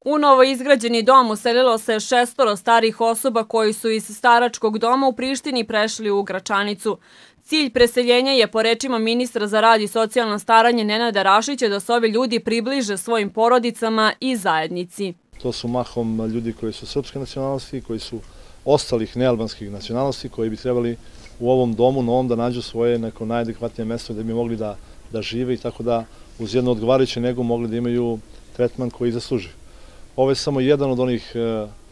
U novoizgrađeni dom uselilo se 6 starih osoba koji su iz staračkog doma u Prištini prešli u Gračanicu. Cilj preseljenja je, po rečima ministra za rad i socijalno staranje Nenada Rašića, da se ovi ljudi približe svojim porodicama i zajednici. To su mahom ljudi koji su srpske nacionalnosti, koji su ostalih nealbanskih nacionalnosti, koji bi trebali u ovom domu novom da nađu svoje neko najadekvatnije mesto gde bi mogli da žive i tako da uz jednu odgovarajuću negu mogli da imaju tretman koji zaslužuju. Ovo je samo jedan od onih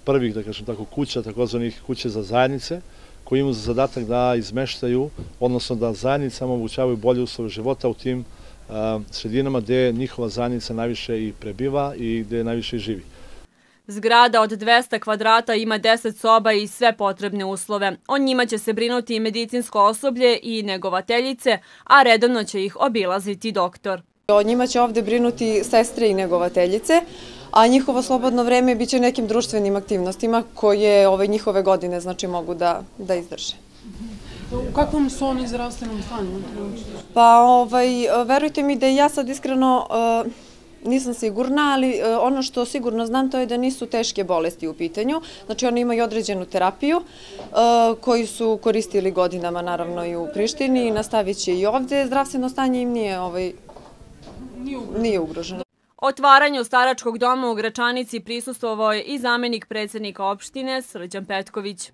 prvih, da kažem tako, kuća, takozvanih kuće za zajednice, koji imaju za zadatak da izmeštaju, odnosno da zajednicama omogućavaju bolje uslove života u tim sredinama gde njihova zajednica najviše i prebiva i gde najviše i živi. Zgrada od 200 kvadrata ima 10 soba i sve potrebne uslove. O njima će se brinuti i medicinsko osoblje i negovateljice, a redovno će ih obilaziti doktor. O njima će ovde brinuti sestre i negovateljice, a njihovo slobodno vreme biće nekim društvenim aktivnostima koje njihove godine mogu da izdrže. U kakvom su oni zdravstvenom stanju? Pa, verujte mi da ja sad iskreno nisam sigurna, ali ono što sigurno znam to je da nisu teške bolesti u pitanju. Znači oni imaju određenu terapiju koju su koristili godinama naravno i u Prištini i nastavit će i ovde. Zdravstveno stanje im nije ugroženo. Otvaranju staračkog doma u Gračanici prisustvovao je i zamenik predsednika opštine Srđan Petković.